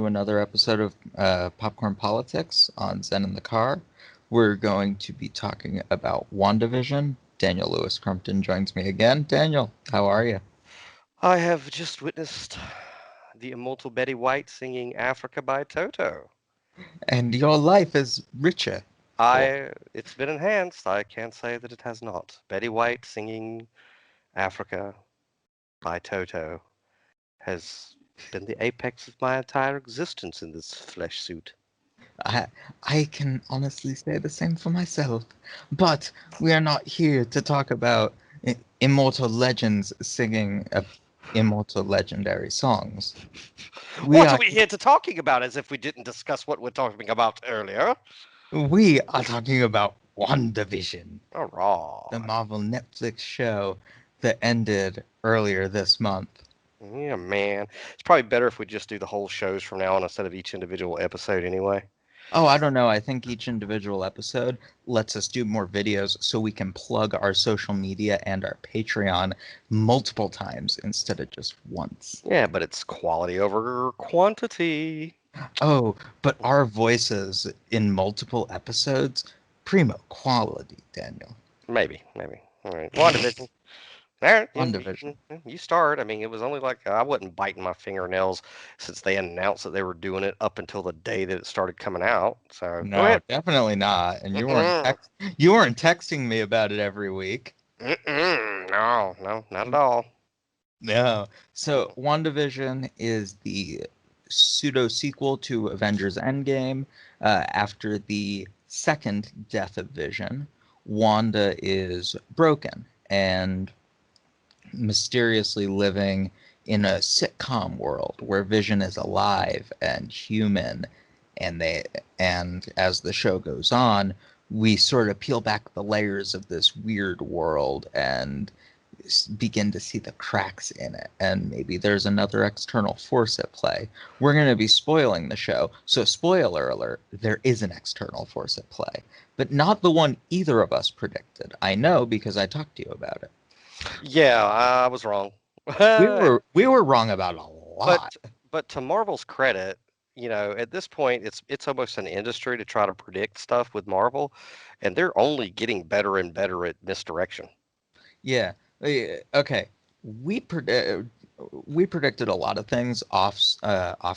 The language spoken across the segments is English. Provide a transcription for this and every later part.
to another episode of Popcorn Politics on Zen in the Car. We're going to be talking about WandaVision. Daniel Lewis Crumpton joins me again. Daniel, how are you? I have just witnessed the immortal Betty White singing Africa by Toto. And your life is richer. For It's been enhanced. I can't say that it has not. Betty White singing Africa by Toto has been the apex of my entire existence in this flesh suit. I, I can honestly say the same for myself. But we are not here to talk about immortal legends singing immortal legendary songs. We What are are we here to talking about as if we didn't discuss what we're talking about earlier? we are talking about WandaVision, the Hurrah. Marvel Netflix show that ended earlier this month. Yeah, man. It's probably better if we just do the whole shows from now on instead of each individual episode anyway. Oh, I don't know. I think each individual episode lets us do more videos so we can plug our social media and our Patreon multiple times instead of just once. Yeah, but it's quality over quantity. Oh, but our voices in multiple episodes, primo quality, Daniel. Maybe. All right. WandaVision. All right, WandaVision. you start. I mean, it was only like I wasn't biting my fingernails since they announced that they were doing it up until the day that it started coming out. So go No, ahead. definitely not. And Mm-mm, you weren't texting me about it every week. no, not at all. No. So WandaVision is the pseudo sequel to Avengers Endgame. After the second death of Vision, Wanda is broken and mysteriously living in a sitcom world where Vision is alive and human, and as the show goes on, we sort of peel back the layers of this weird world and begin to see the cracks in it, and maybe there's another external force at play. We're going to be spoiling the show, so spoiler alert, there is an external force at play, but not the one either of us predicted. I know because I talked to you about it. Yeah, I was wrong. We were wrong about a But lot. but to Marvel's credit, at this point, it's almost an industry to try to predict stuff with Marvel, and they're only getting better and better at misdirection. Yeah. Okay. We pred- we predicted a lot of things off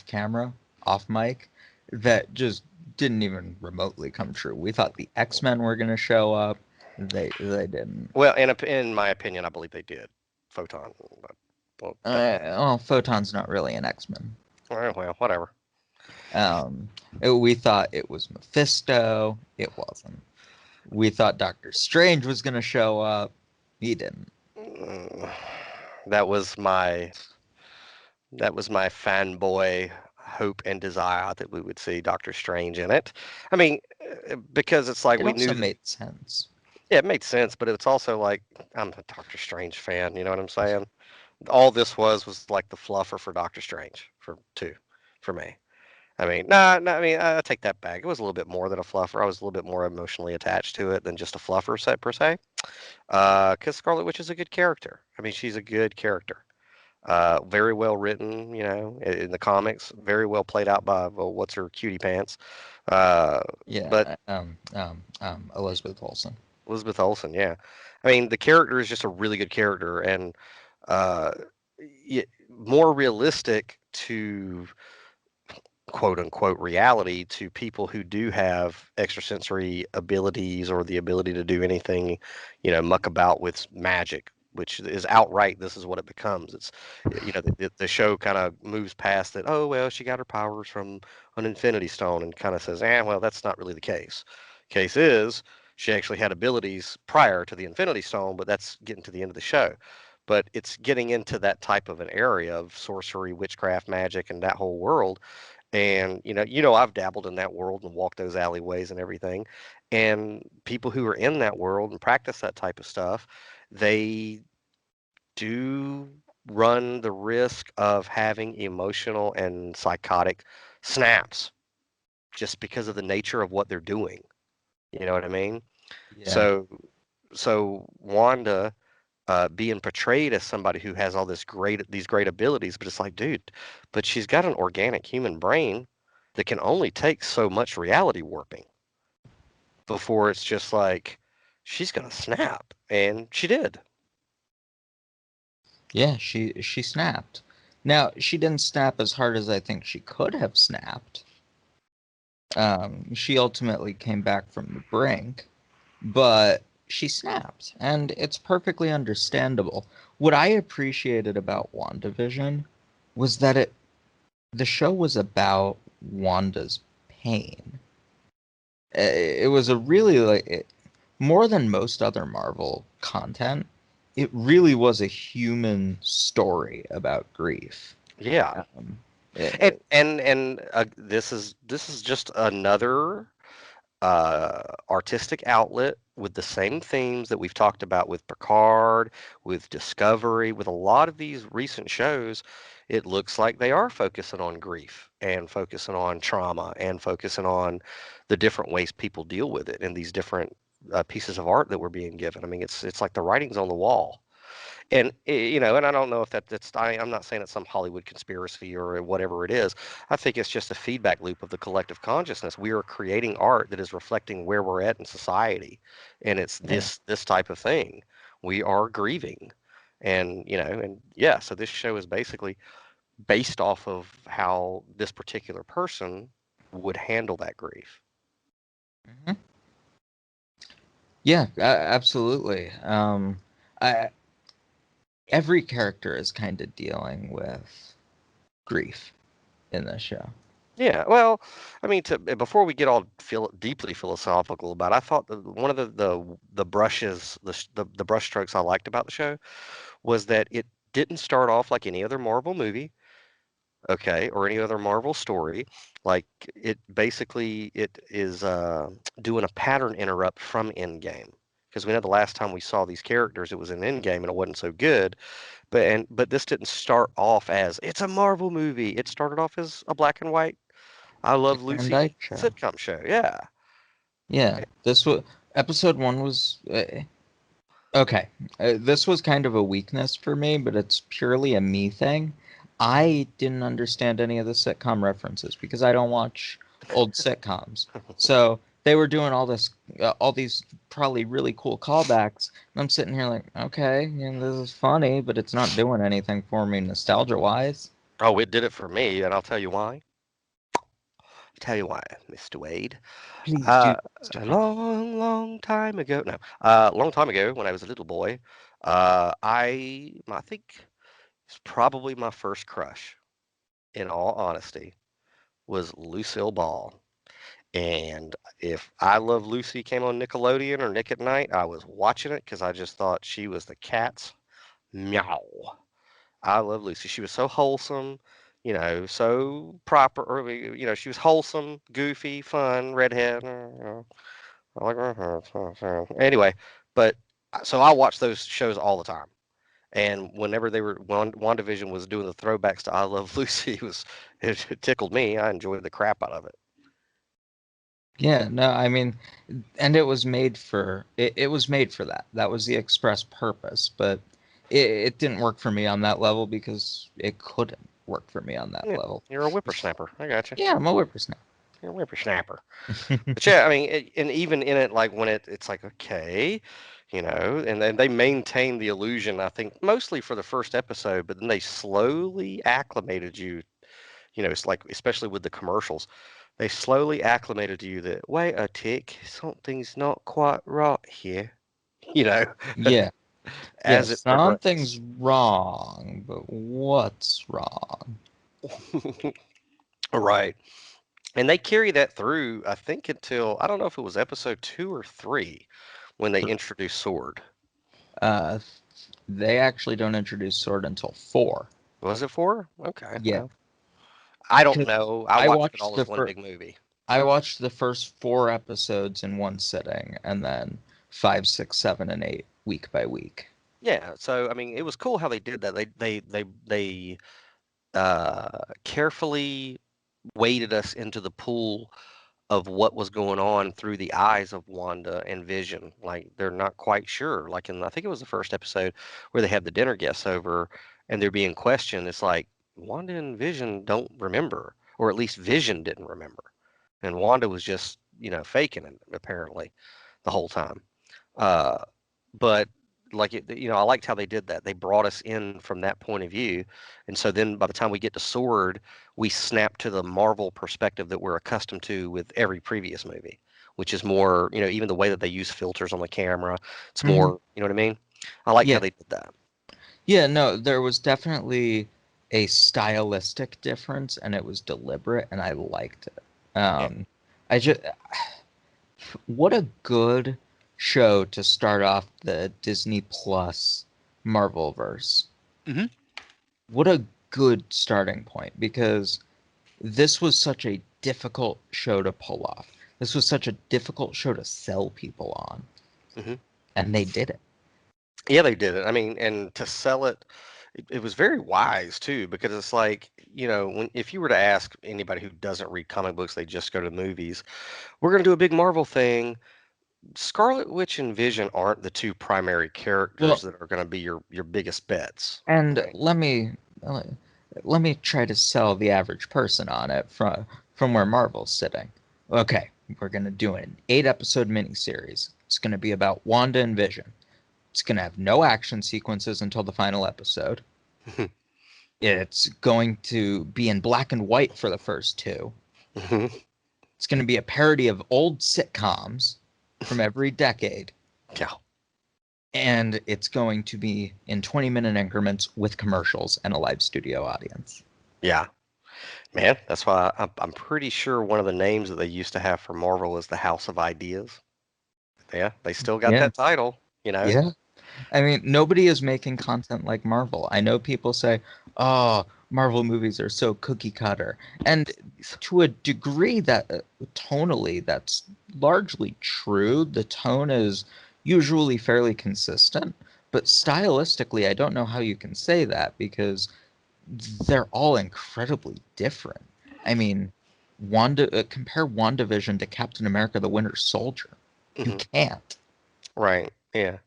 camera, off mic, that just didn't even remotely come true. We thought the X-Men were going to show up. They didn't. Well, in my opinion, I believe they did. Photon, but well, Oh, Photon's not really an X-Men. well, whatever. We thought it was Mephisto. It wasn't. We thought Doctor Strange was going to show up. He didn't. Mm, That was my that was my fanboy hope and desire that we would see Doctor Strange in it. I mean, because it's like It we also knew that, made sense. yeah, it made sense, but it's also like I'm a Doctor Strange fan. You know what I'm saying? All this was like the fluffer for Doctor Strange for me. I mean, nah, I mean, I take that back. It was a little bit more than a fluffer. I was a little bit more emotionally attached to it than just a fluffer set per se. Because Scarlet Witch is a good character. I mean, she's a good character. Very well written, in the comics. Very well played out by, well, what's her cutie pants. Uh, but Yeah, Elizabeth Olsen. Elizabeth Olsen, yeah. I mean, the character is just a really good character and uh, more realistic to quote unquote reality to people who do have extrasensory abilities or the ability to do anything, muck about with magic, which is outright this is what it becomes. It's the show kind of moves past that, oh well, she got her powers from an infinity stone and kind of says, well, that's not really the case. Case is she actually had abilities prior to the infinity stone, but that's getting to the end of the show. But it's getting into that type of an area of sorcery, witchcraft, magic, and that whole world, and I've dabbled in that world and walked those alleyways and everything. And people who are in that world and practice that type of stuff, they do run the risk of having emotional and psychotic snaps just because of the nature of what they're doing. You know what I mean? Yeah. So Wanda, being portrayed as somebody who has all these great abilities, but it's like, dude, but she's got an organic human brain that can only take so much reality warping before it's just like she's gonna snap, and she did. Yeah, she snapped. Now, she didn't snap as hard as I think she could have snapped. She ultimately came back from the brink, but she snapped, and it's perfectly understandable. What I appreciated about WandaVision was that the show was about Wanda's pain. It was a really more than most other Marvel content. It really was a human story about grief. Yeah, Um, this is just another artistic outlet with the same themes that we've talked about with Picard, with Discovery, with a lot of these recent shows. It looks like they are focusing on grief and focusing on trauma and focusing on the different ways people deal with it and these different pieces of art that we're being given. I mean, it's like the writing's on the wall. And you know, and I don't know if I'm not saying it's some Hollywood conspiracy or whatever it is. I think it's just a feedback loop of the collective consciousness. We are creating art that is reflecting where we're at in society, and it's yeah. this type of thing. We are grieving, and you know, and yeah. So this show is basically based off of how this particular person would handle that grief. Mhm. Yeah, absolutely. I, every character is kind of dealing with grief in this show. Yeah, well, I mean, before we get all deeply philosophical about, it, I thought one of the brushes, the brush strokes I liked about the show was that it didn't start off like any other Marvel movie, okay, or any other Marvel story. Like it is doing a pattern interrupt from Endgame. Because we know the last time we saw these characters, it was in Endgame and it wasn't so good. But this didn't start off as it's a Marvel movie. It started off as a black and white I Love Dick Van Dyke Lucy show. sitcom show. Yeah. Yeah, this was episode one was okay. This was kind of a weakness for me, but it's purely a me thing. I didn't understand any of the sitcom references because I don't watch old sitcoms. So they were doing all these probably really cool callbacks, and I'm sitting here like, okay, this is funny, but it's not doing anything for me nostalgia wise. Oh, it did it for me, and I'll tell you why. Tell you why, Mr. Wade. Please do, Uh, Mr. a Fry. long time ago. No, a long time ago, when I was a little boy, I think it's probably my first crush. In all honesty, was Lucille Ball. And if I Love Lucy came on Nickelodeon or Nick at Night, I was watching it because I just thought she was the cat's meow. I love Lucy. She was so wholesome, you know, so proper. Or, you know, she was wholesome, goofy, fun, redhead. I like her. Anyway, but so I watched those shows all the time. And whenever WandaVision was doing the throwbacks to I Love Lucy, it tickled me. I enjoyed the crap out of it. Yeah, no, I mean, and it was made for that. That was the express purpose, but it didn't work for me on that level because it couldn't work for me on that Yeah, level. you're a whippersnapper. I got you. Yeah, I'm a whippersnapper. You're a whippersnapper. But yeah, I mean, and even in it, like when it's like okay, you know, and then they maintain the illusion. I think mostly for the first episode, but then they slowly acclimated you. You know, it's like especially with the commercials, they slowly acclimated you that wait a tick, something's not quite right here. You know, Yeah, yeah, as it something's progressed. wrong, but what's wrong? Right. And they carry that through, I think, until I don't know if it was episode 2 or 3 when they introduced Sword. Uh, they actually don't introduce Sword until four. Was it 4? Okay, Yeah, well, I don't because know. I I watched it watched all the as one first big movie. I watched the first four episodes in one sitting, and then five, six, seven, and eight week by week. Yeah, so I mean, it was cool how they did that. They carefully waded us into the pool of what was going on through the eyes of Wanda and Vision. Like they're not quite sure. Like in I think it was the first episode where they had the dinner guests over and they're being questioned. It's like Wanda and Vision don't remember, or at least Vision didn't remember, and Wanda was just faking it apparently the whole time. Uh, but like I liked how they did that. They brought us in from that point of view, and so then by the time we get to Sword, we snap to the Marvel perspective that we're accustomed to with every previous movie, which is more, even the way that they use filters on the camera. It's Hmm. more, you know what I mean? I liked how Yeah. they did that. Yeah, no, there was definitely a stylistic difference and it was deliberate and I liked it. Yeah. I just what a good show to start off the Disney Plus Marvelverse. Hmm. What a good starting point because this was such a difficult show to pull off. This was such a difficult show to sell people on, Hmm. and they did it. Yeah, they did it. I mean, and to sell it, it was very wise too, because it's like, when if you were to ask anybody who doesn't read comic books, they just go to movies, we're going to do a big Marvel thing. Scarlet Witch and Vision aren't the two primary characters Well, that are going to be your biggest bets, and right? let me try to sell the average person on it from where Marvel's sitting. Okay, we're gonna do an 8 episode miniseries. It's gonna be about Wanda and Vision. It's gonna have no action sequences until the final episode. It's going to be in black and white for the first two. It's going to be a parody of old sitcoms from every decade. Yeah, And it's going to be in 20-minute increments with commercials and a live studio audience. yeah, man. That's why I'm pretty sure one of the names that they used to have for Marvel is the House of Ideas. Yeah, they still got Yeah. that title, Yeah. I mean, nobody is making content like Marvel. I know people say, oh, Marvel movies are so cookie cutter. And to a degree that tonally, that's largely true. The tone is usually fairly consistent. But stylistically, I don't know how you can say that because they're all incredibly different. I mean, compare WandaVision to Captain America the Winter Soldier. You Hmm. can't. Right. Yeah.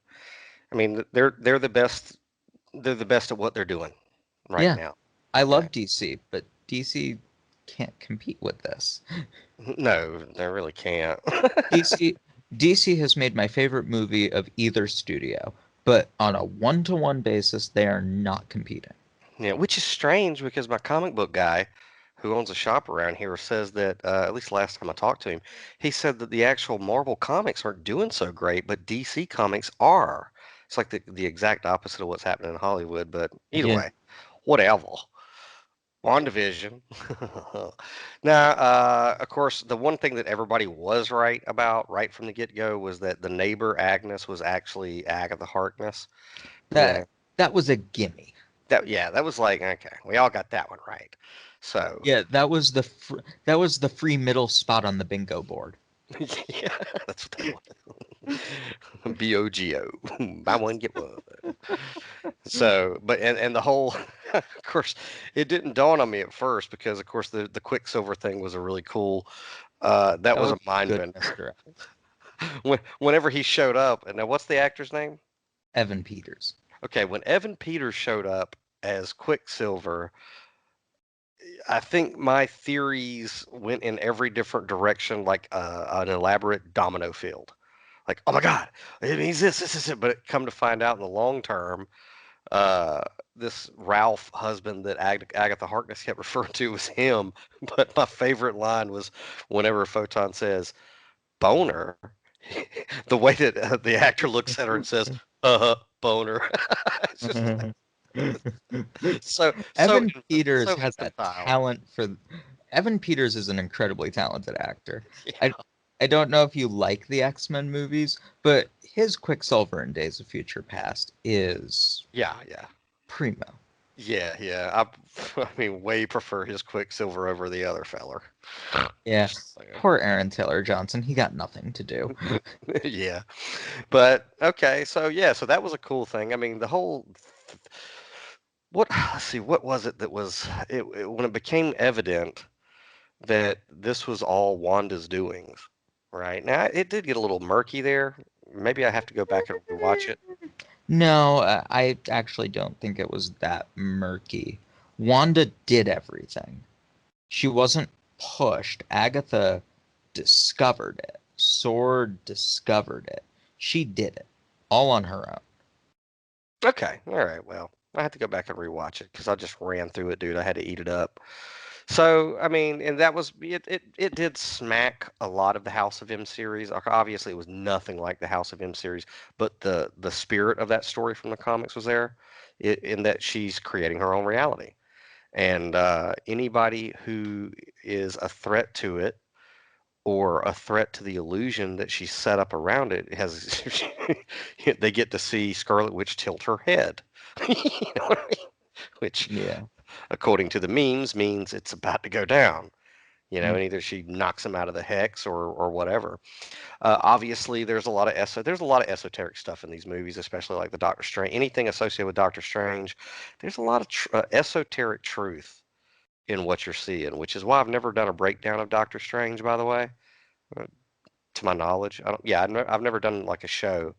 I mean, they're the best. They're the best at what they're doing right Yeah. now. I Right. love DC, but DC can't compete with this. No, they really can't. DC DC has made my favorite movie of either studio, but on a one-to-one basis, they are not competing. Yeah, which is strange because my comic book guy, who owns a shop around here, says that at least last time I talked to him, he said that the actual Marvel comics aren't doing so great, but DC comics are. It's like the exact opposite of what's happening in Hollywood. But either Yeah. way, whatever. WandaVision. Now, of course, the one thing that everybody was right about right from the get-go was that the neighbor Agnes was actually Agatha Harkness. You know, That that was a gimme. that was like okay, we all got that one right. So Yeah, that was the free middle spot on the bingo board. yeah, that's what that was. BOGO, buy one get one. So, but and the whole, of course, it didn't dawn on me at first because of course the Quicksilver thing was a really cool. That That was was a mind good bender. misdirect. Whenever he showed up, and now what's the actor's name? Evan Peters. Okay, when Evan Peters showed up as Quicksilver, I think my theories went in every different direction, like an elaborate domino field. Like, oh my God, it means this is it. But come to find out in the long term, uh, this Ralph husband that Agatha Harkness kept referring to was him. But my favorite line was whenever Photon says boner, the way that the actor looks at her and says, boner. It's just like so Evan Peters so has a infantile. talent for Evan Peters is an incredibly talented actor. I Yeah, I don't know if you like the X-Men movies, but his Quicksilver in Days of Future Past is yeah. primo. Yeah. I mean, way prefer his Quicksilver over the other feller. Yeah. Just saying. Poor Aaron Taylor Johnson, he got nothing to do. Yeah, but okay, so yeah, so that was a cool thing. I mean, the whole what let's see, what was it that was when it became evident that this was all Wanda's doings, right? Now it did get a little murky there. Maybe I have to go back and rewatch it. No, I actually don't think it was that murky. Wanda did everything. She wasn't pushed. Agatha discovered it. Sword discovered it. She did it all on her own. Okay, all right. Well, I have to go back and rewatch it because I just ran through it, dude. I had to eat it up. So, I mean, and that was it. It did smack a lot of the House of M series. Obviously, it was nothing like the House of M series, but the spirit of that story from the comics was there, in that she's creating her own reality, and anybody who is a threat to it or a threat to the illusion that she's set up around it has they get to see Scarlet Witch tilt her head. You know what I mean? Which, Yeah. according to the memes, means it's about to go down. Mm. And either she knocks him out of the hex or whatever. Obviously, there's a lot of esoteric stuff in these movies, especially like the Doctor Strange. Anything associated with Doctor Strange, there's a lot of esoteric truth in what you're seeing, which is why I've never done a breakdown of Doctor Strange, by the way, uh, to my knowledge. I don't, yeah, I've never done like a show,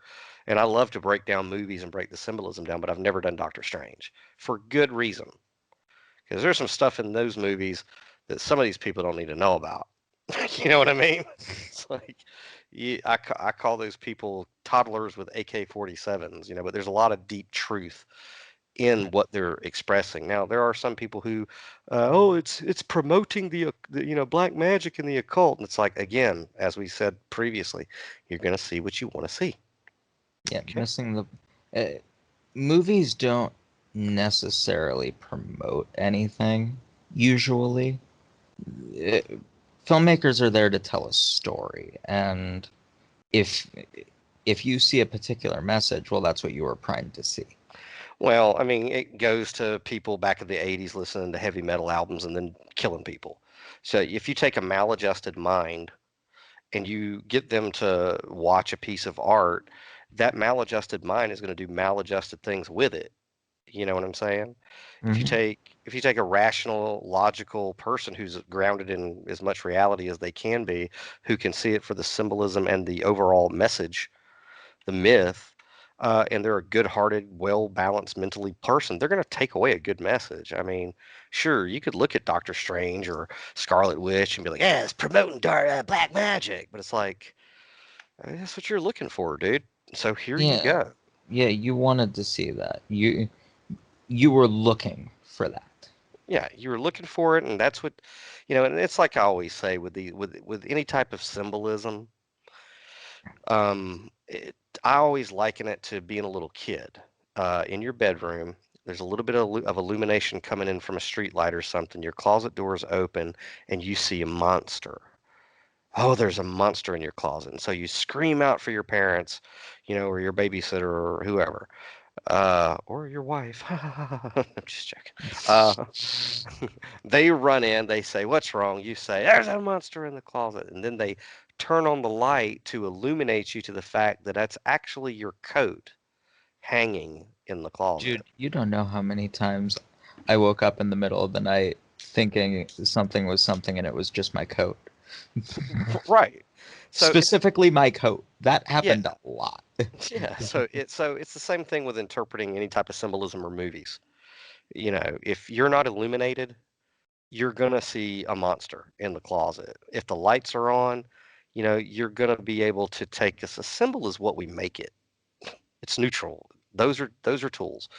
and I love to break down movies and break the symbolism down, but I've never done Doctor Strange for good reason, because there's some stuff in those movies that some of these people don't need to know about. You know what I mean? It's like, I call those people toddlers with AK-47s, but there's a lot of deep truth in what they're expressing. Now, there are some people who, oh, it's promoting the black magic and the occult, and it's like, again, as we said previously, you're going to see what you want to see. Yeah, Okay. missing the movies don't necessarily promote anything usually. Uh, Filmmakers are there to tell a story, and if if you see a particular message, well, that's what you were primed to see. Well, I mean, it goes to people back in the 80s listening to heavy metal albums and then killing people. So if you take a maladjusted mind and you get them to watch a piece of art, that maladjusted mind is going to do maladjusted things with it. You know what I'm saying? Hmm. If you take a rational, logical person who's grounded in as much reality as they can be, who can see it for the symbolism and the overall message, the myth, and they're a good-hearted, well-balanced mentally person, they're going to take away a good message. I mean, sure, you could look at Doctor Strange or Scarlet Witch and be like, "Yeah, it's promoting black magic," but it's like, that's what you're looking for, dude. So here you Yeah, go. yeah, you wanted to see that. You were looking for that. Yeah, you were looking for it, and that's what, and it's like I always say with with any type of symbolism. I always liken it to being a little kid in your bedroom. There's a little bit of illumination coming in from a street light or something. Your closet door is open, and you see a monster. Oh, there's a monster in your closet, and so you scream out for your parents, or your babysitter or whoever, or your wife. I'm just joking. Uh, they run in, they say, "What's wrong?" You say, "There's a monster in the closet." And then they turn on the light to illuminate you to the fact that that's actually your coat hanging in the closet. Dude, you don't know how many times I woke up in the middle of the night thinking something was something and it was just my coat. Right. So it's Specifically my coat. That yeah, happened a lot. yeah. So it's the same thing with interpreting any type of symbolism or movies. If you're not illuminated, you're gonna see a monster in the closet. If the lights are on, you're gonna be able to take this. A symbol is what we make it. It's neutral. Those are tools.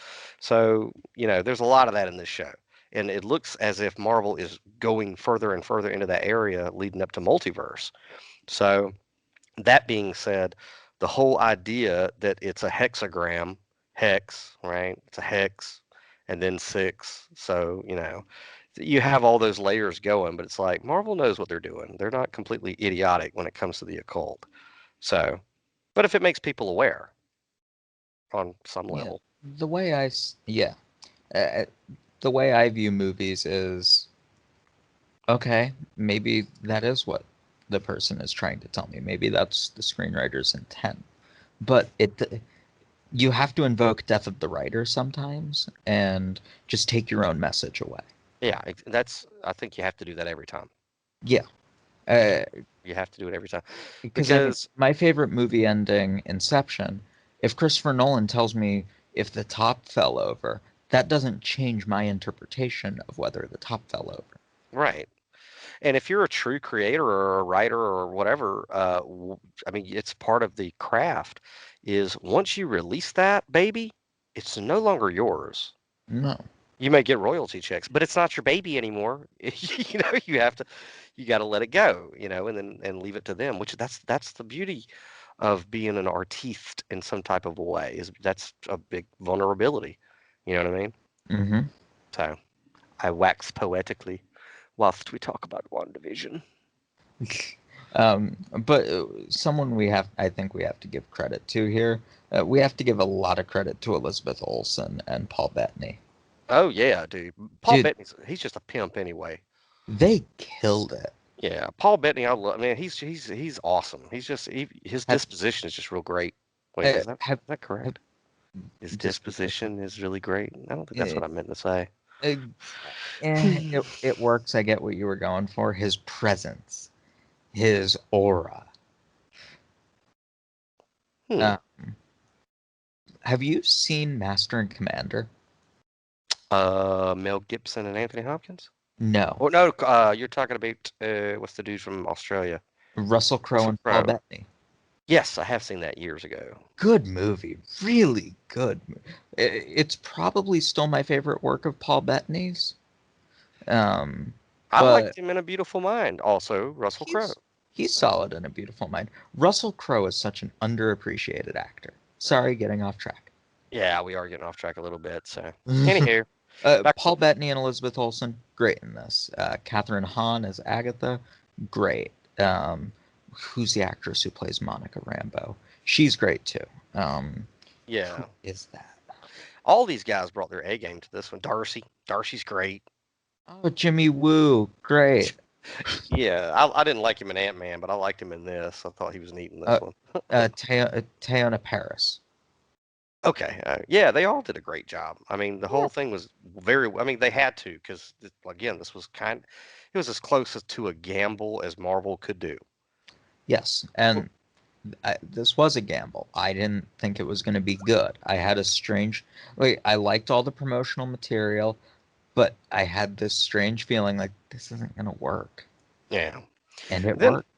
So, there's a lot of that in this show. And it looks as if Marvel is going further and further into that area leading up to multiverse. So, that being said, the whole idea that it's a hexagram, hex, right? It's a hex and then six. So, you have all those layers going, but it's like Marvel knows what they're doing. They're not completely idiotic when it comes to the occult. So, but if it makes people aware on some Yeah. level. Yeah. Uh, the way I view movies is okay, maybe that is what the person is trying to tell me. Maybe that's the screenwriter's intent. But you have to invoke death of the writer sometimes and just take your own message away. Yeah, I think you have to do that every time. Yeah. Uh, You have to do it every time because I mean, because my favorite movie ending, Inception, if Christopher Nolan tells me if the top fell over, that doesn't change my interpretation of whether the top fell over. right. And if you're a true creator or a writer or whatever, I mean, it's part of the craft. Is once you release that baby, it's no longer yours. No. You may get royalty checks, but it's not your baby anymore. You got to let it go, and leave it to them. Which that's the beauty of being an artiste in some type of a way. Is that's a big vulnerability. You know what I mean? Mm-hmm. So I wax poetically whilst we talk about WandaVision. But someone I think we have to give credit to here. We have to give a lot of credit to Elizabeth Olsen and Paul Bettany. Oh yeah, dude. Paul Dude, Bettany's just a pimp anyway. they killed it. Yeah, Paul Bettany, I love. Man, he's awesome. His Have, disposition is just real great. Wait, uh, is have, that have correct? His disposition. disposition is really great. I don't think that's Uh, what I meant to say. uh, it works. I get what you were going for. His presence, his aura. Hmm. Uh, have you seen Master and Commander? Mel Gibson and Anthony Hopkins? No. Oh no, you're talking about what's the dude from Australia? Russell Crowe Russell and Paul Crowe. Bettany. Yes, I have seen that years ago. Good movie. Really good. It's probably still my favorite work of Paul Bettany's. Um, I but liked him in A Beautiful Mind. Also, Russell Crowe. he's he's solid in A Beautiful Mind. Russell Crowe is such an underappreciated actor. Sorry, getting off track. Yeah, we are getting off track a little bit. So, anywho, back to Paul Bettany and Elizabeth Olsen, great in this. Catherine Hahn as Agatha, great. Who's the actress who plays Monica Rambeau? She's great too. Who yeah. is that? All these guys brought their A game to this one. Darcy's great. Oh, Jimmy Woo, great. Yeah, I didn't like him in Ant-Man, but I liked him in this. I thought he was neat in this Uh, one. Teyona Paris. Okay, yeah, they all did a great job. I mean, the Yeah. whole thing was very. I mean, they had to because again, this was it was as close as to a gamble as Marvel could do. Yes, and this was a gamble. I didn't think it was going to be good. I had a strange, like, I liked all the promotional material, but I had this strange feeling like this isn't going to work. Yeah. And it Then worked.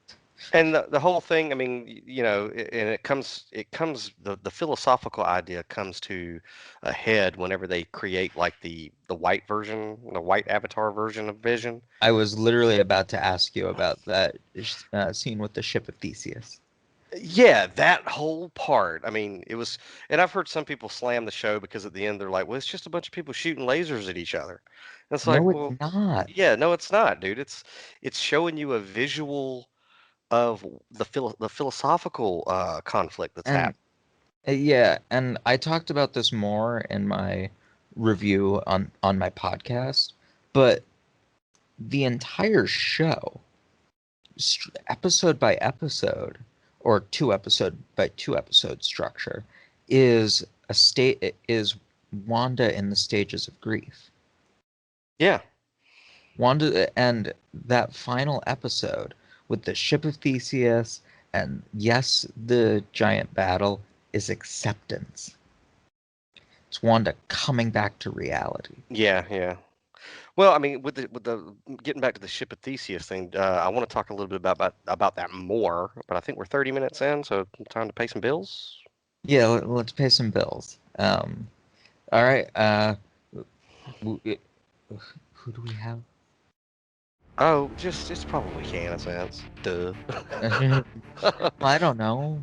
and the whole thing, I mean, and the philosophical idea comes to a head whenever they create like the white version, the white avatar version of Vision. I was literally about to ask you about that scene with the ship of Theseus. Yeah, that whole part. I mean, it was, and I've heard some people slam the show because at the end they're like, "Well, it's just a bunch of people shooting lasers at each other." And it's like, No, it's well, not. yeah, no, it's not, dude. It's showing you a visual of the philosophical conflict that's And happening. yeah, and I talked about this more in my review on my podcast, but the entire show, episode by episode, or two episode structure, is Wanda in the stages of grief. Yeah, Wanda and that final episode with the ship of Theseus and yes, the giant battle is acceptance. It's Wanda coming back to reality. yeah, yeah. Well, I mean, with the getting back to the ship of Theseus thing, I want to talk a little bit about that more, but I think we're 30 minutes in, so time to pay some bills. Yeah, let's pay some bills. All right. Who do we have? Oh, just it's probably Canna Sense. Duh. I don't know.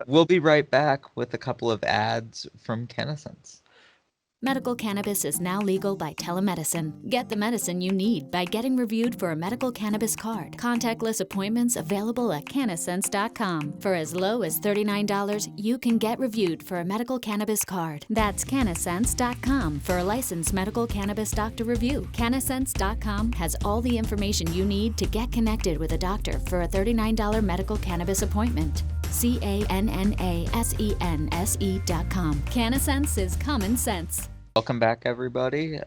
We'll be right back with a couple of ads from Kennescence. Medical cannabis is now legal by telemedicine. Get the medicine you need by getting reviewed for a medical cannabis card. Contactless appointments available at Cannasense.com. For as low as $39, you can get reviewed for a medical cannabis card. That's Cannasense.com for a licensed medical cannabis doctor review. Cannasense.com has all the information you need to get connected with a doctor for a $39 medical cannabis appointment. Cannasense.com. Cannasense is common sense. Welcome back, everybody.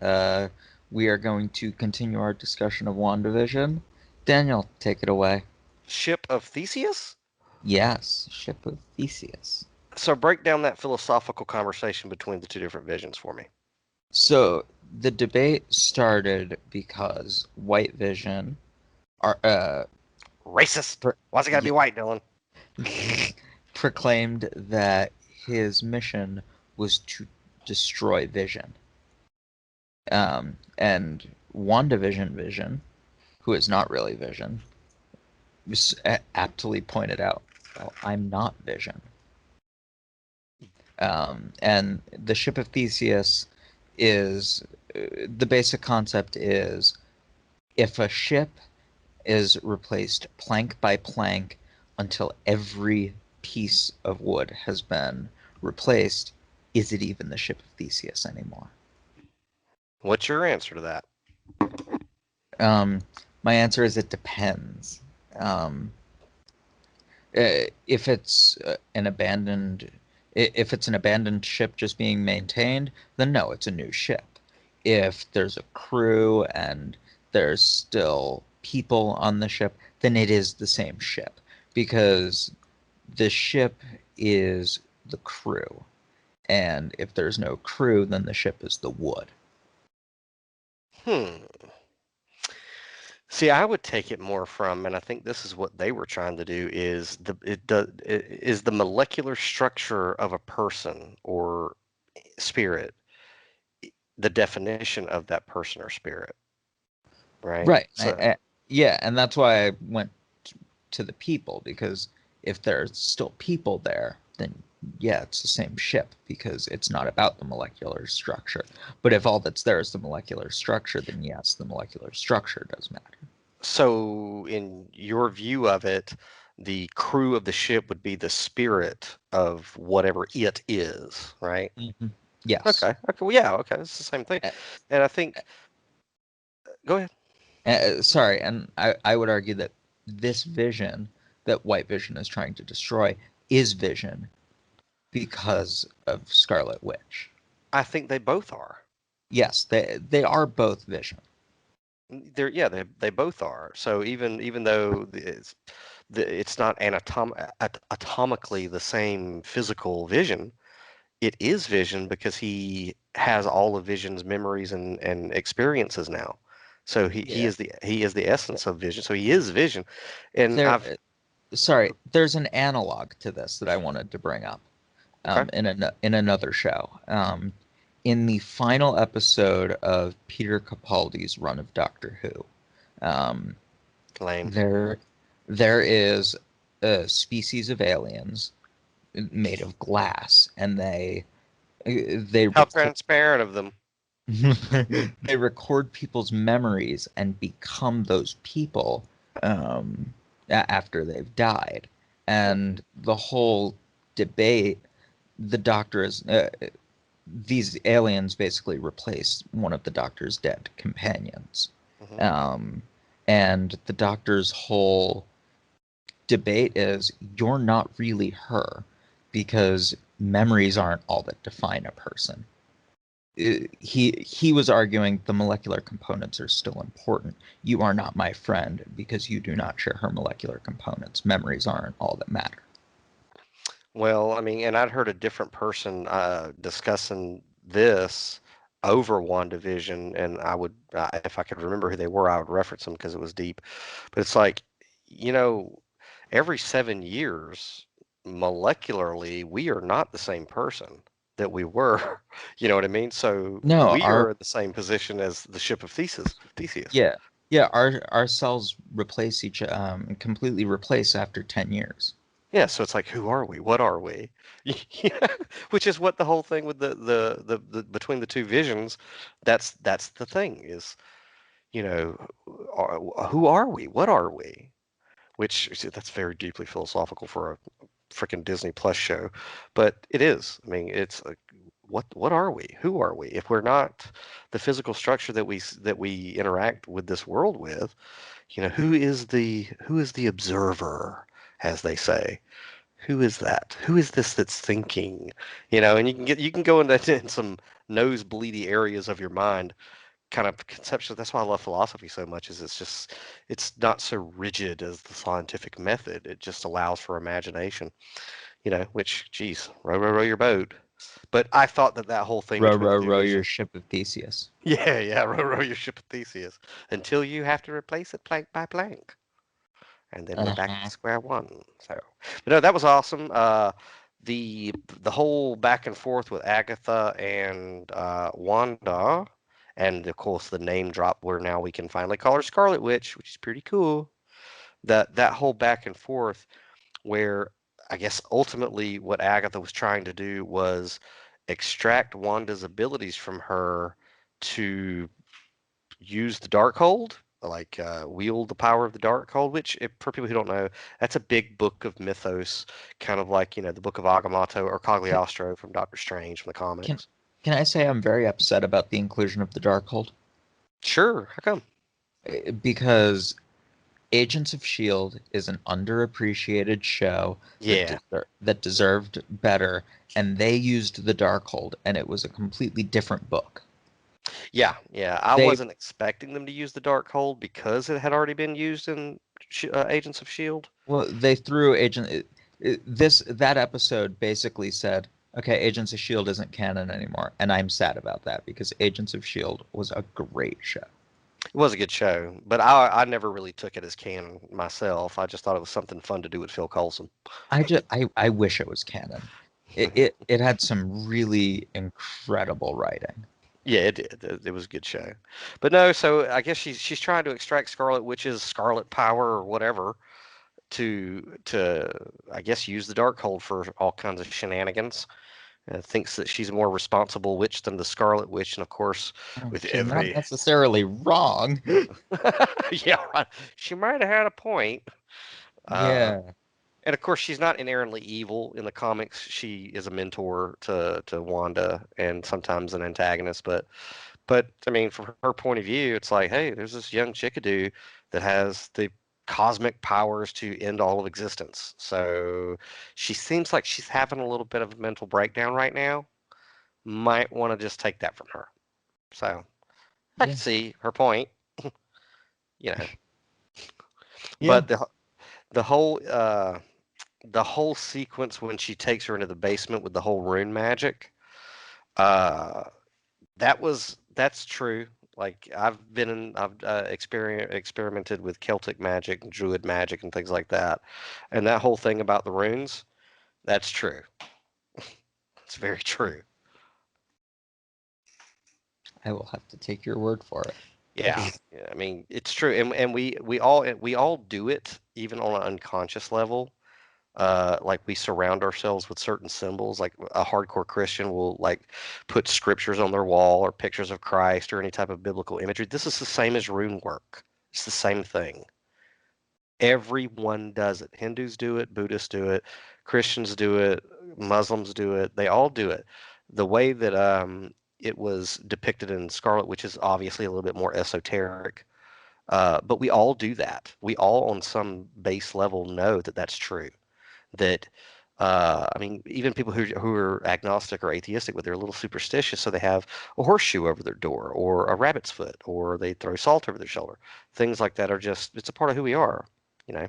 we are going to continue our discussion of WandaVision. Daniel, take it away. Ship of Theseus? Yes, Ship of Theseus. So break down that philosophical conversation between the two different visions for me. So the debate started because White Vision are Racist. Why's it gotta be white, Dylan? proclaimed that his mission was to destroy Vision. And WandaVision Vision, who is not really Vision, aptly pointed out, well, I'm not Vision. And the Ship of Theseus is the basic concept is if a ship is replaced plank by plank until every piece of wood has been replaced, is it even the Ship of Theseus anymore? What's your answer to that? My answer is it depends. If it's an abandoned ship just being maintained, then no, it's a new ship. If there's a crew and there's still people on the ship, then it is the same ship because the ship is the crew. And if there's no crew, then the ship is the wood. See, I would take it more from, and I think this is what they were trying to do, is the molecular structure of a person or spirit the definition of that person or spirit, right? Right. So, Yeah, and that's why I went to the people, because if there's still people there, then yeah, it's the same ship because it's not about the molecular structure. But if all that's there is the molecular structure, then yes, the molecular structure does matter. so in your view of it, the crew of the ship would be the spirit of whatever it is, right? Mm-hmm. Yes. Okay. Well, yeah. Okay. It's the same thing. And I think, go ahead. Sorry, and I would argue that this Vision that White Vision is trying to destroy is Vision because of Scarlet Witch. I think they both are. Yes, they are both Vision. They both are. So even though it's not atomically the same physical Vision, it is Vision because he has all of Vision's memories and experiences now. So he is the essence of Vision. So he is Vision. And there's an analog to this that I wanted to bring up in another show. In the final episode of Peter Capaldi's run of Doctor Who, there is a species of aliens made of glass, and they how transparent of them. They record people's memories and become those people after they've died. And the whole debate, the Doctor is these aliens basically replace one of the Doctor's dead companions. Mm-hmm. And the Doctor's whole debate is, you're not really her, because memories aren't all that define a person. He was arguing the molecular components are still important. You are not my friend because you do not share her molecular components. Memories aren't all that matter. Well, I mean, and I'd heard a different person discussing this over WandaVision, and I would, if I could remember who they were, I would reference them because it was deep. But it's like, every 7 years, molecularly, we are not the same person that we were. You know what I mean? So no, we are in the same position as the ship of Theseus. Yeah. Our cells replace completely replace after 10 years. Yeah, so it's like, who are we? What are we? Which is what the whole thing with the between the two visions, that's the thing is, who are we? What are we? Which that's very deeply philosophical for a freaking Disney Plus show, but it is. I mean, it's like, what are we? Who are we? If we're not the physical structure that we interact with this world with, who is the observer, as they say? Who is that? Who is this that's thinking? And you can go into in some nosebleedy areas of your mind kind of conceptual. That's why I love philosophy so much. Is it's not so rigid as the scientific method. It just allows for imagination. Which, geez, row your boat. But I thought that whole thing Row, between the row, two row your visions. ship of Theseus. Yeah, row your ship of Theseus until you have to replace it plank by plank, and then we're back to Uh-huh. square one. So, but no, that was awesome. The whole back and forth with Agatha and Wanda, and of course the name drop where now we can finally call her Scarlet Witch, which is pretty cool. That whole back and forth where I guess ultimately what Agatha was trying to do was extract Wanda's abilities from her to use the Darkhold, like wield the power of the Darkhold, which, if, for people who don't know, that's a big book of mythos, kind of like, the Book of Agamotto or Can, Cagliostro from Doctor Strange from the can comics. can I say I'm very upset about the inclusion of the Darkhold? Sure, how come? Because Agents of S.H.I.E.L.D. is an underappreciated show Yeah, that deserved better, and they used the Darkhold, and it was a completely different book. yeah. I They wasn't expecting them to use the Darkhold because it had already been used in Agents of Shield. Well, they threw that episode basically said, okay, Agents of S.H.I.E.L.D. isn't canon anymore, and I'm sad about that because Agents of S.H.I.E.L.D. was a great show. It was a good show, but I never really took it as canon myself. I just thought it was something fun to do with Phil Coulson. I wish it was canon. It had some really incredible writing. Yeah, it did. It was a good show. But no, so I guess she's trying to extract Scarlet Witch's Scarlet power or whatever to I guess use the Darkhold for all kinds of shenanigans. Thinks that she's a more responsible witch than the Scarlet Witch, and of course, with She's not every necessarily wrong. yeah, right. She might have had a point. Uh, Yeah. and of course, she's not inherently evil in the comics. She is a mentor to Wanda and sometimes an antagonist. But I mean, from her point of view, it's like, hey, there's this young chickadee that has the cosmic powers to end all of existence. So she seems like she's having a little bit of a mental breakdown right now. Might want to just take that from her. So I can Yeah. see her point, you know. Yeah. But the whole sequence when she takes her into the basement with the whole rune magic, uh, that's true. Like I've experimented with Celtic magic and Druid magic and things like that, and that whole thing about the runes, that's true. It's very true. I will have to take your word for it. Yeah. I mean, it's true, and we all do it even on an unconscious level. Like we surround ourselves with certain symbols. Like a hardcore Christian will like put scriptures on their wall or pictures of Christ or any type of biblical imagery. This is the same as rune work. It's the same thing. Everyone does it. Hindus do it, Buddhists do it, Christians do it, Muslims do it. They all do it. The way that it was depicted in Scarlet, which is obviously a little bit more esoteric, but we all do that. We all, on some base level, know that that's true. That I mean, even people who are agnostic or atheistic, but they're a little superstitious, so they have a horseshoe over their door, or a rabbit's foot, or they throw salt over their shoulder. Things like that are just it's a part of who we are, you know.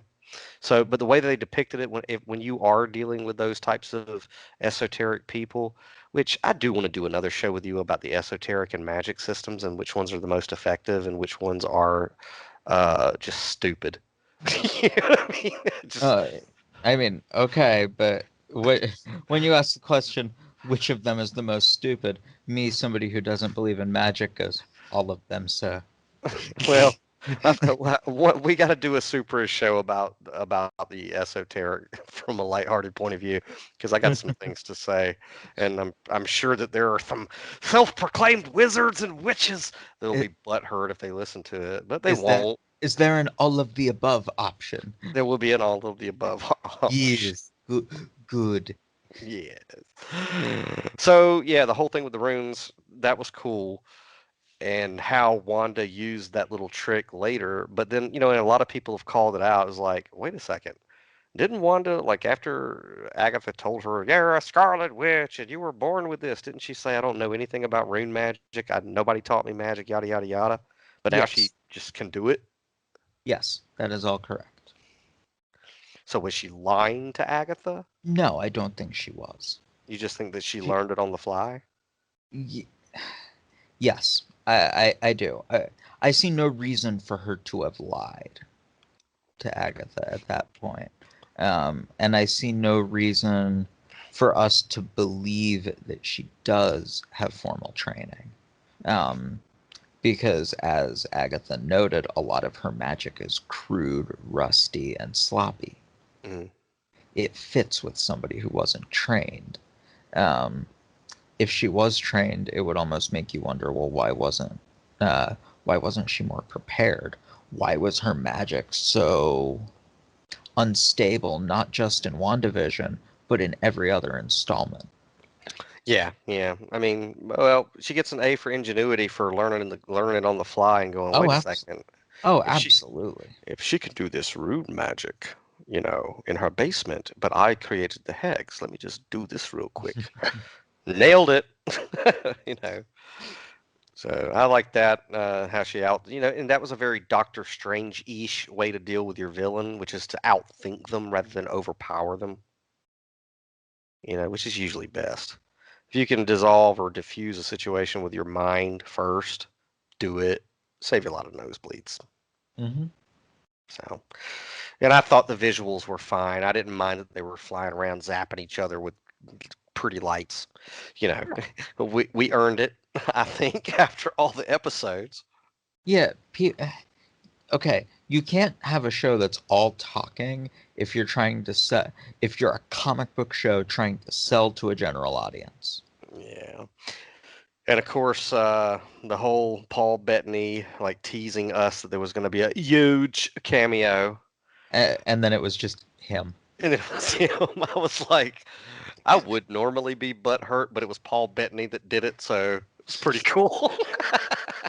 So, but the way that they depicted it when you are dealing with those types of esoteric people, which I do want to do another show with you about the esoteric and magic systems and which ones are the most effective and which ones are just stupid. You know what I mean? Just Uh, I mean, okay, but when you ask the question, which of them is the most stupid? Me, somebody who doesn't believe in magic, goes, all of them, sir. well, we got to do a super show about the esoteric from a lighthearted point of view because I got some things to say, and I'm sure that there are some self-proclaimed wizards and witches that'll I- be butthurt if they listen to it, but they Is there won't. is there an all of the above option? There will be an all of the above option. Yes. Good. Good. Yes. So yeah, the whole thing with the runes that was cool. And how Wanda used that little trick later. But then, and a lot of people have called it out. It's like, wait a second. Didn't Wanda, like, after Agatha told her, "You're a Scarlet Witch and you were born with this," didn't she say, "I don't know anything about rune magic. Nobody taught me magic, yada, yada, yada." But now she Yes. just can do it. Yes, that is all correct. So was she lying to Agatha? No, I don't think she was. You just think that she She, learned it on the fly? y- yes, I do. I see no reason for her to have lied to Agatha at that point. And I see no reason for us to believe that she does have formal training. Um, because, as Agatha noted, a lot of her magic is crude, rusty, and sloppy. Mm. It fits with somebody who wasn't trained. Um, if she was trained, it would almost make you wonder, well, why wasn't she more prepared? Why was her magic so unstable, not just in WandaVision, but in every other installment? Yeah, yeah. I mean, well, she gets an A for ingenuity for learning it on the fly and going, Oh, wait a second, if she absolutely. if she can do this rune magic, in her basement, but I created the hex, let me just do this real quick. Nailed it. you know. So I like that, how she and that was a very Doctor Strange-ish way to deal with your villain, which is to outthink them rather than overpower them, which is usually best. If you can dissolve or diffuse a situation with your mind first, do it. Save you a lot of nosebleeds. Mm-hmm. So, and I thought the visuals were fine. I didn't mind that they were flying around zapping each other with pretty lights. You know, we earned it, I think, after all the episodes. Yeah, okay, you can't have a show that's all talking if you're a comic book show trying to sell to a general audience. Yeah. And of course, the whole Paul Bettany like teasing us that there was going to be a huge cameo, And then it was just him. and it was him. I was like, I would normally be butthurt, but it was Paul Bettany that did it, so it was pretty cool.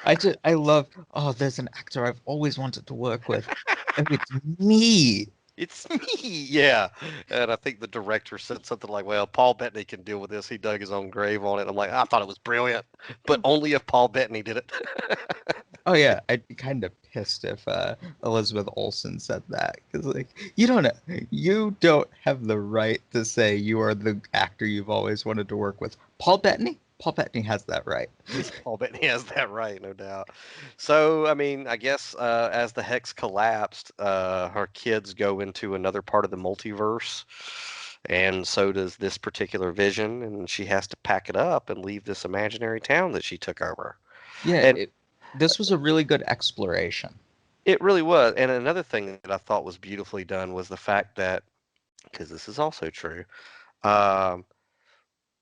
I love, oh, there's an actor I've always wanted to work with. Oh, it's me. It's me, yeah. And I think the director said something like, "Well, Paul Bettany can deal with this. He dug his own grave on it." I'm like, I thought it was brilliant, but only if Paul Bettany did it. Oh yeah, I'd be kind of pissed if Elizabeth Olsen said that, because like you don't have the right to say you are the actor you've always wanted to work with. Paul Bettany? Paul Bettany has that right. Paul Bettany has that right, no doubt. So, I mean, I guess as the hex collapsed, her kids go into another part of the multiverse, and so does this particular Vision, and she has to pack it up and leave this imaginary town that she took over. Yeah, And this was a really good exploration. it really was. And another thing that I thought was beautifully done was the fact that, because this is also true, um,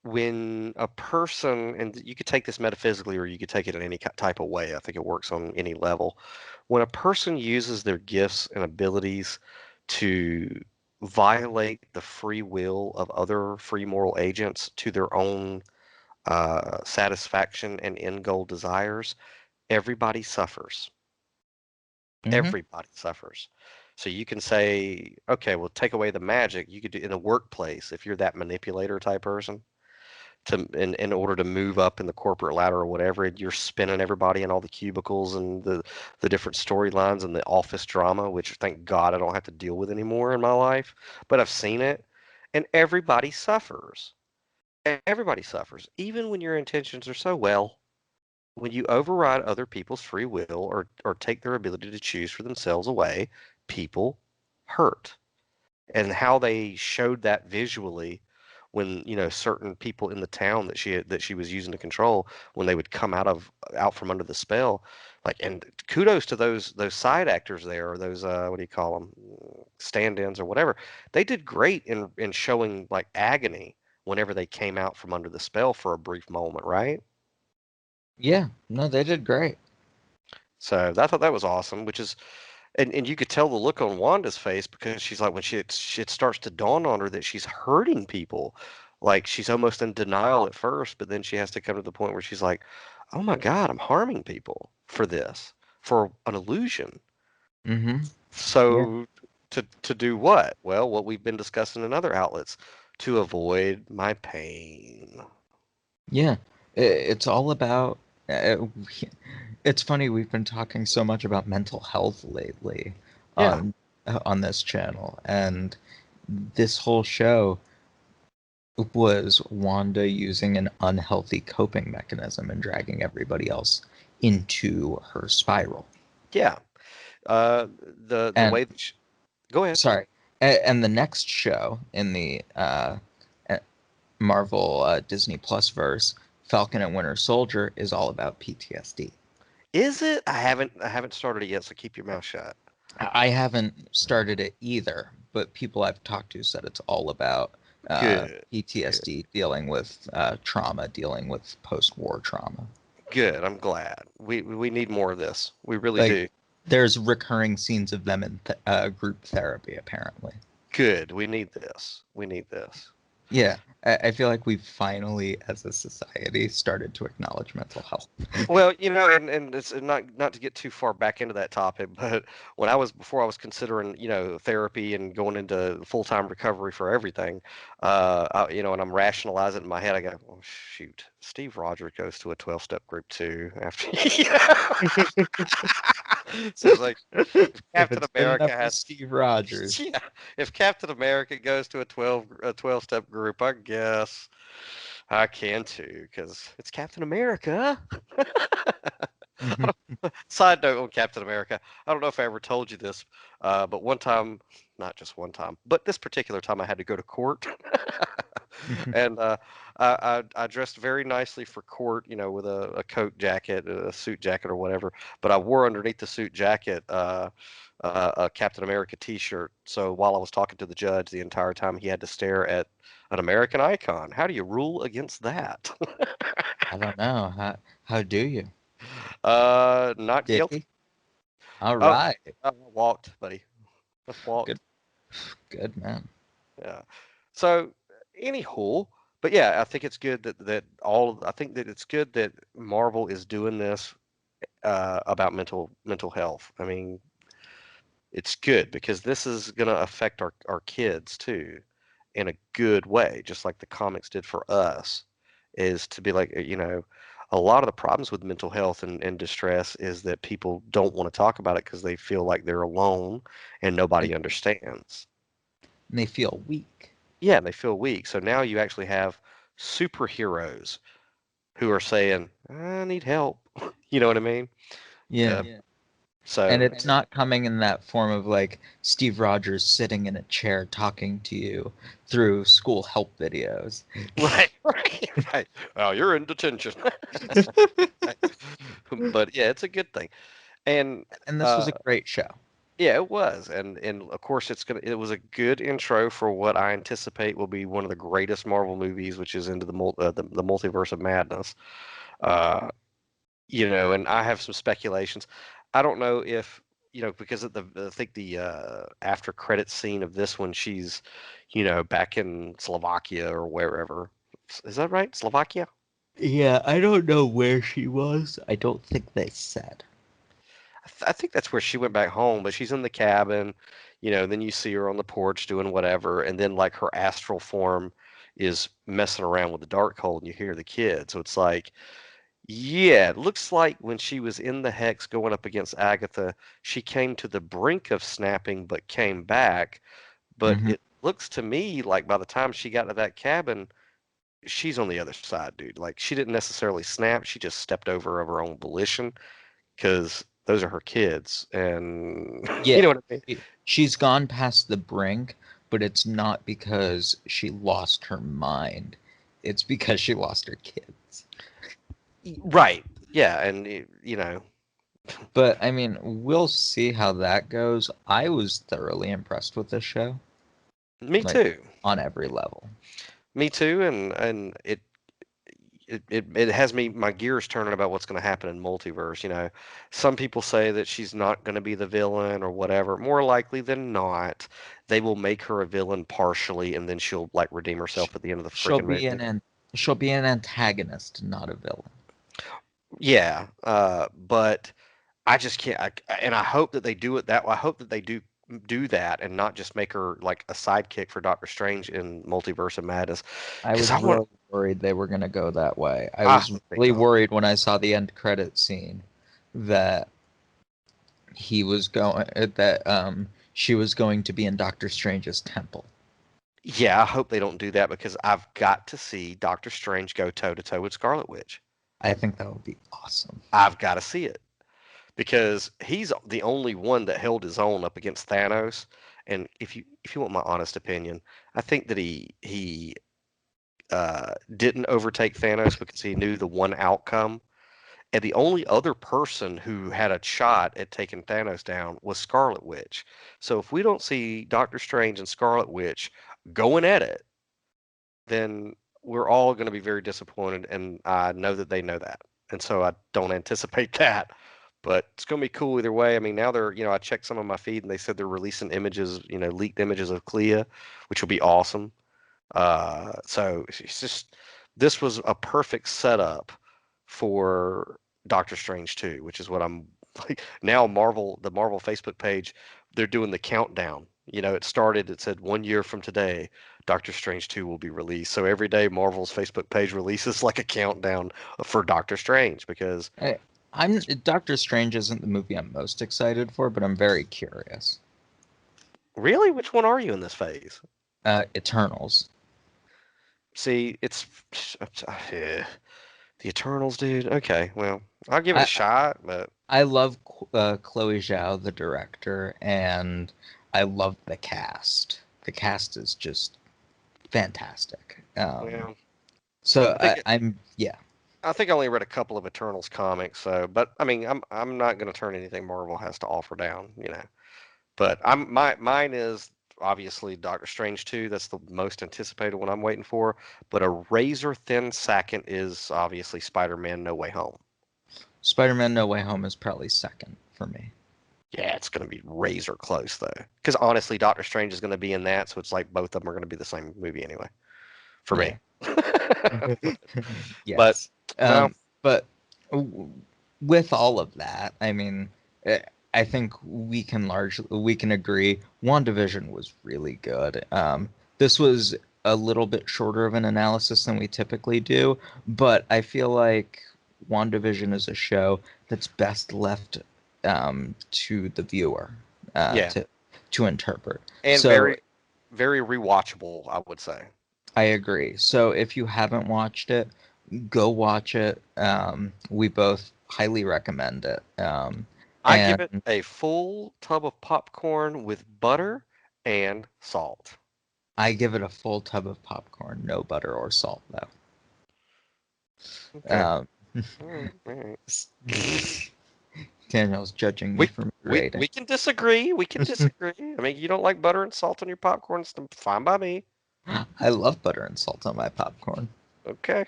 when a person, and you could take this metaphysically or you could take it in any type of way, I think it works on any level. When a person uses their gifts and abilities to violate the free will of other free moral agents to their own satisfaction and end goal desires, everybody suffers. Hmm. Everybody suffers. So you can say, okay, well, take away the magic. You could do in a workplace if you're that manipulator type person in order to move up in the corporate ladder or whatever, and you're spinning everybody in all the cubicles and the different storylines and the office drama, which thank God I don't have to deal with anymore in my life. But I've seen it, and everybody suffers. Everybody suffers, even when your intentions are so well. When you override other people's free will or take their ability to choose for themselves away, people hurt. And how they showed that visually when certain people in the town that she was using to control, when they would come out from under the spell, like, and kudos to those side actors there, or those what do you call them, stand-ins or whatever. They did great in showing like agony whenever they came out from under the spell for a brief moment, right? Yeah, no, they did great. So I thought that was awesome, which is, and you could tell the look on Wanda's face because she's like, when it starts to dawn on her that she's hurting people, like she's almost in denial at first, but then she has to come to the point where she's like, oh my God, I'm harming people for this, for an illusion. Hmm. Yeah. So To do what? Well, what we've been discussing in other outlets, to avoid my pain. Yeah, it's all about. It's funny we've been talking so much about mental health lately Yeah. on this channel, and this whole show was Wanda using an unhealthy coping mechanism and dragging everybody else into her spiral. Yeah. The And way go ahead. sorry, and the next show in the Marvel Disney Plus verse, Falcon and Winter Soldier, is all about PTSD. Is it? I haven't started it yet, so keep your mouth shut. I haven't started it either, but people I've talked to said it's all about Good. PTSD, dealing with trauma, dealing with post-war trauma. Good. I'm glad. We need more of this. We really Like, do. there's recurring scenes of them in group therapy, apparently. Good. We need this. We need this. Yeah, I feel like we've finally, as a society, started to acknowledge mental health. Well, and it's not to get too far back into that topic, but before I was considering, therapy and going into full-time recovery for everything, and I'm rationalizing in my head, I go, well, shoot, Steve Rogers goes to a 12-step group too after, so it's like if If Captain it's good America enough for has, Steve Rogers. yeah, if Captain America goes to a 12-step group, I guess I can too, because it's Captain America. Side note on Captain America. I don't know if I ever told you this, but one time, not just one time, but this particular time I had to go to court. And I dressed very nicely for court, with a coat jacket, a suit jacket or whatever. But I wore underneath the suit jacket a Captain America T-shirt. So while I was talking to the judge the entire time, he had to stare at an American icon. How do you rule against that? I don't know. How do you? Not Did guilty. he? All Oh, right. I walked, buddy. I walked. Good. Good man. Yeah. So, anywho, but yeah, I think it's good I think that it's good that Marvel is doing this about mental health. I mean, it's good because this is gonna affect our kids too, in a good way, just like the comics did for us. Is to be like, a lot of the problems with mental health and distress is that people don't want to talk about it because they feel like they're alone and nobody understands. And they feel weak. Yeah, and they feel weak. So now you actually have superheroes who are saying, "I need help." You know what I mean? Yeah. Uh, so And it's not coming in that form of like Steve Rogers sitting in a chair talking to you through school help videos. right, right. Well, you're in detention. But yeah, it's a good thing. And And this was uh, a great show. yeah, it was. And of course it was a good intro for what I anticipate will be one of the greatest Marvel movies, which is into the multiverse of madness. Uh, and I have some speculations. I don't know if, because of I think the after credit scene of this one, she's, back in Slovakia or wherever. Is that right? Slovakia? Yeah, I don't know where she was. I don't think they said. I think that's where she went back home, but she's in the cabin, then you see her on the porch doing whatever, and then like her astral form is messing around with the dark hole and you hear the kid. So it's like, yeah, it looks like when she was in the hex going up against Agatha, she came to the brink of snapping but came back. But Hmm. it looks to me like by the time she got to that cabin, she's on the other side, dude. Like she didn't necessarily snap, she just stepped over of her own volition because those are her kids, and Yeah, you know what I mean. she's gone past the brink, but it's not because she lost her mind. It's because she lost her kids. Right. Yeah, and But I mean, we'll see how that goes. I was thoroughly impressed with this show, me like too. on every level. Me too, and it has my gears turning about what's going to happen in multiverse. Some people say that she's not going to be the villain or whatever. More likely than not, they will make her a villain partially, and then she'll like redeem Sh- herself at the end of the She'll freaking be movie. she'll be an antagonist, not a villain. Yeah, but I just can't. And I hope that they do it that way. I hope that they do do that and not just make her like a sidekick for Doctor Strange in Multiverse of Madness. I Because was I want. really worried they were going to go that way. I Ah, was they really don't. worried when I saw the end credit scene that he was going that she was going to be in Doctor Strange's temple. Yeah, I hope they don't do that because I've got to see Doctor Strange go toe to toe with Scarlet Witch. I think that would be awesome. I've got to see it because he's the only one that held his own up against Thanos. And if you want my honest opinion, I think that he didn't overtake Thanos because he knew the one outcome. And the only other person who had a shot at taking Thanos down was Scarlet Witch. So if we don't see Doctor Strange and Scarlet Witch going at it, then we're all going to be very disappointed. And I know that they know that. And so I don't anticipate that. But it's going to be cool either way. I mean, now I checked some of my feed and they said they're releasing images, leaked images of Clea, which will be awesome. So it's just this was a perfect setup for Doctor Strange 2, which is what I'm like now. The Marvel Facebook page, they're doing the countdown. It started. It said 1 year from today, Doctor Strange 2 will be released. So every day, Marvel's Facebook page releases like a countdown for Doctor Strange because I'm Doctor Strange isn't the movie I'm most excited for, but I'm very curious. really, which one are you in this phase? Eternals. See, it's the Eternals, dude. Okay, well, I'll give it a I shot, but I love Chloe Zhao, the director, and I love the cast. The cast is just fantastic. well, So I think I'm yeah. I think I only read a couple of Eternals comics, so but I mean, I'm not going to turn anything Marvel has to offer down. But mine is obviously Doctor Strange 2. That's the most anticipated one I'm waiting for. But a razor thin second is obviously Spider-Man: No Way Home. Spider-Man: No Way Home is probably second for me. Yeah, it's going to be razor close though, because honestly, Doctor Strange is going to be in that, so it's like both of them are going to be the same movie anyway, for Yeah. me. But Yes. well, But with all of that, I mean, I think we can agree WandaVision was really good. This was a little bit shorter of an analysis than we typically do, but I feel like WandaVision is a show that's best left to the viewer yeah, to interpret. and So very, very rewatchable, I would say. I agree. So if you haven't watched it, go watch it. We both highly recommend it. I give it And a full tub of popcorn with butter and salt. I give it a full tub of popcorn, no butter or salt, though. Okay. Um, All right. All right. Daniel's judging me We for my we rating. we can disagree. We can disagree. I mean, you don't like butter and salt on your popcorn, it's fine by me. I love butter and salt on my popcorn. Okay.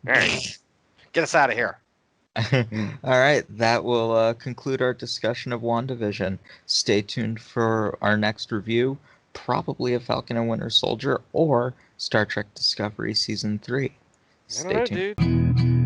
All right. Get us out of here. All right, that will conclude our discussion of WandaVision. Stay tuned for our next review, probably of Falcon and Winter Soldier or Star Trek Discovery Season 3. I don't Stay know, tuned. dude.